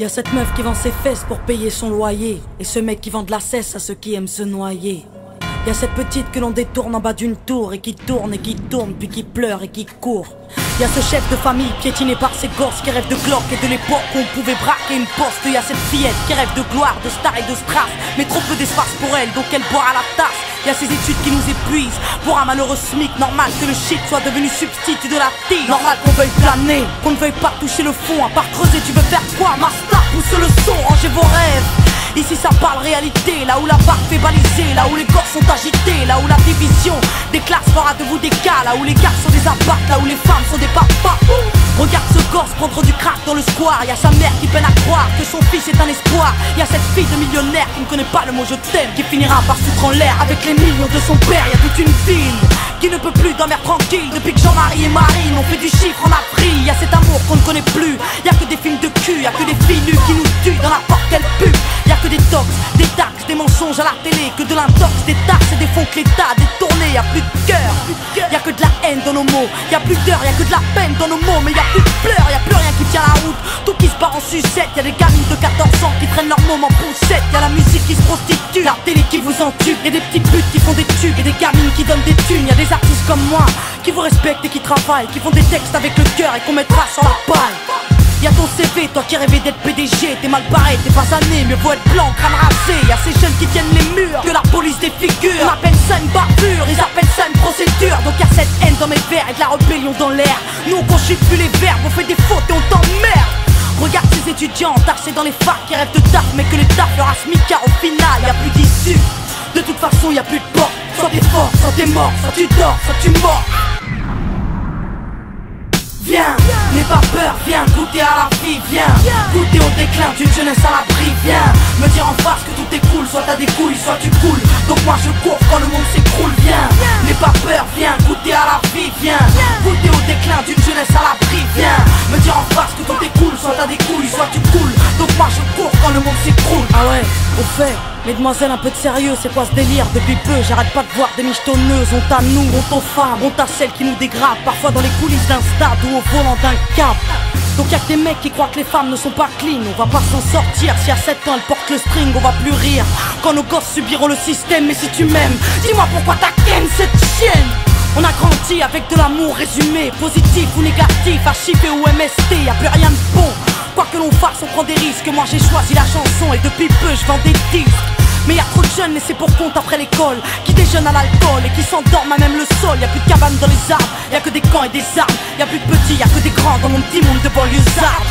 Y'a cette meuf qui vend ses fesses pour payer son loyer, et ce mec qui vend de la cesse à ceux qui aiment se noyer. Y'a cette petite que l'on détourne en bas d'une tour, et qui tourne, puis qui pleure et qui court. Y'a ce chef de famille piétiné par ses gosses qui rêve de Glock et de l'époque où on pouvait braquer une poste. Y'a cette fillette qui rêve de gloire, de star et de strass, mais trop peu d'espace pour elle, donc elle boit à la tasse. Y'a ces études qui nous épuisent, pour un malheureux SMIC, normal que le shit soit devenu substitut de la tille. Normal qu'on veuille planer, qu'on ne veuille pas toucher le fond, à part creuser tu veux faire quoi? Master, pousse le son, rangez vos rêves. Ici ça parle réalité, là où la barre fait baliser, là où les corps sont agités, là où la division des classes fera de vous des cas, là où les gars sont des apparts, là où les femmes sont des papas. Regarde ce gosse prendre du crack dans le square, y'a sa mère qui peine à croire que son fils est un espoir. Y'a cette fille de millionnaire qui ne connaît pas le mot je t'aime, qui finira par foutre en l'air avec les millions de son père. Y'a toute une ville qui ne peut plus dormir tranquille depuis que Jean-Marie et Marine ont fait du chiffre en Afrique. Y'a cet amour qu'on ne connaît plus, y'a que des films de cul, y'a que des filles nues qui nous tuent dans n'importe quelle pub. Y'a que des tox, des taxes, des mensonges à la télé, que de l'intox, des taxes et des fonds que l'État a détournés. Y'a plus de cœur, y'a que de la haine dans nos mots, y'a plus d'heures, y'a que de la peine dans nos mots, mais y'a plus de pleurs, y'a plus rien qui tient la route, tout qui se part en sucette. Y'a des gamines de 14 ans qui traînent leur môme en poussette, y'a la musique qui se prostitue, la télé qui vous entube, y'a des petits putes qui font des tubes et des gamines qui donnent des thunes. Y'a des artistes comme moi qui vous respectent et qui travaillent, qui font des textes avec le cœur et qu'on mettra sur la paille. Y'a ton CV, toi qui rêvais d'être PDG, t'es mal barré, t'es pas né, mieux vaut être blanc, crâne rasé. Y'a ces jeunes qui tiennent les murs, que la police défigure. On appelle ça une barbure, ils appellent ça une procédure. Donc y'a cette haine dans mes vers et de la rébellion dans l'air. Nous on conjugue plus les verbes, on fait des fautes et on t'emmerde. Regarde ces étudiants entassés dans les facs qui rêvent de taf, mais que les taf leur a smicard au final. Y'a plus d'issue, de toute façon y'a plus de porte. Soit t'es fort, soit t'es mort, soit tu dors, soit tu mords. Viens, n'aie pas peur, viens goûter à la vie, viens goûter au déclin d'une jeunesse à l'abri, viens me dire en face que tout est cool, soit t'as des couilles, soit tu coules. Donc moi je cours quand le monde s'écroule, viens, n'aie pas peur, viens goûter à la vie, viens goûter au déclin d'une jeunesse à l'abri, viens me dire en face que tout est cool, soit t'as des couilles, soit tu coules. Donc moi je cours quand le monde s'écroule. Ah ouais, au fait, mesdemoiselles, un peu de sérieux, c'est quoi ce délire? Depuis peu, j'arrête pas de voir des michetonneuses. Honte à nous, honte aux femmes, honte à celles qui nous dégradent, parfois dans les coulisses d'un stade ou au volant d'un cap. Donc y'a que des mecs qui croient que les femmes ne sont pas clean. On va pas s'en sortir, si à 7 ans elles portent le string, on va plus rire quand nos gosses subiront le système. Mais si tu m'aimes, dis-moi pourquoi t'as ken cette chienne. On a grandi avec de l'amour résumé, positif ou négatif, archivé ou MST, y'a plus rien de bon. Quoi que l'on fasse, on prend des risques. Moi j'ai choisi la chanson et depuis peu je vends des disques. Mais y'a trop de jeunes laissés pour compte après l'école, qui déjeunent à l'alcool et qui s'endorment à même le sol. Y'a plus de cabanes dans les arbres, y'a que des camps et des armes. Y'a plus de petits, y'a que des grands dans mon petit monde de banlieusards.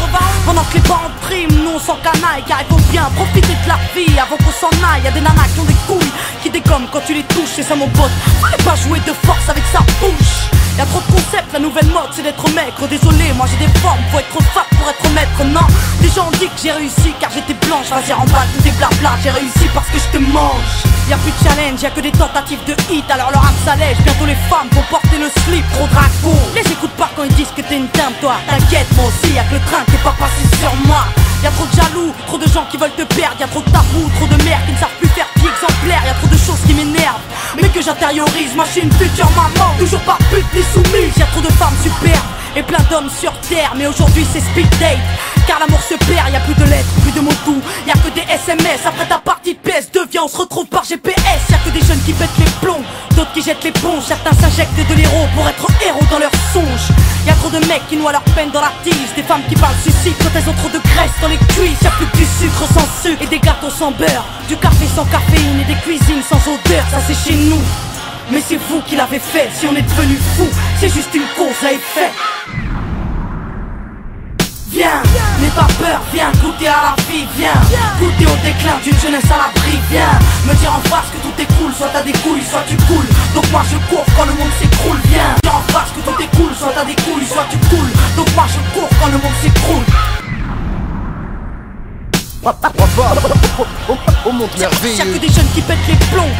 Pendant que les parents priment, nous on s'en canaille, car il faut bien profiter de la vie avant qu'on s'en aille. Y'a des nanas qui ont des couilles, qui dégomment quand tu les touches, c'est ça mon pote. Fallait pas jouer de force avec sa bouche. Y'a trop de concepts, la nouvelle mode c'est d'être maigre. Désolé, moi j'ai des formes, faut être fat pour être maître. Non, les gens ont dit que j'ai réussi car j'étais blanche. Vas-y remballe tous tes blabla, j'ai réussi parce que je te mange. Y'a plus de challenge, y'a que des tentatives de hit, alors leur âme s'allège. Bientôt les femmes vont porter le slip, trop dragon. Les écoute pas quand ils disent que t'es une dame, toi. T'inquiète, moi aussi, y'a que le train qui est pas passé sur moi. Y'a trop de jaloux, trop de gens qui veulent te perdre. Y'a trop de tabous, trop de mères qui ne savent plus faire pied exemplaire. Y'a trop de choses qui m'énervent, mais que j'intériorise. Moi je suis une future maman, toujours pas pute ni soumise. Y'a trop de femmes superbes et plein d'hommes sur terre, mais aujourd'hui c'est speed date. Car l'amour se perd, y'a plus de lettres, plus de mots doux. Y'a que des SMS après ta partie de PS2. Viens on se retrouve par GPS. Y'a que des jeunes qui pètent les plombs, d'autres qui jettent l'éponge. Certains s'injectent de l'héros pour être héros dans leurs songes. Y'a trop de mecs qui noient leur peine dans la tige. Des femmes qui parlent suicide quand elles ont trop de graisse dans les cuisses. Y'a plus que du sucre sans sucre et des gâteaux sans beurre, du café sans caféine et des cuisines sans odeur. Ça c'est chez nous, mais c'est vous qui l'avez fait. Si on est devenu fou, c'est juste une cause à effet. Viens, n'aie pas peur, viens goûter à la vie, viens goûter au déclin d'une jeunesse à l'abri, viens me dire en face que tout est cool, soit t'as des couilles, soit tu coules. Donc moi je cours quand le monde s'écroule, viens me dire en face que tout est cool, soit t'as des couilles, soit tu coules. Donc moi je cours quand le monde s'écroule. On monte merveilleux. Y'a que des jeunes qui pètent les plombs,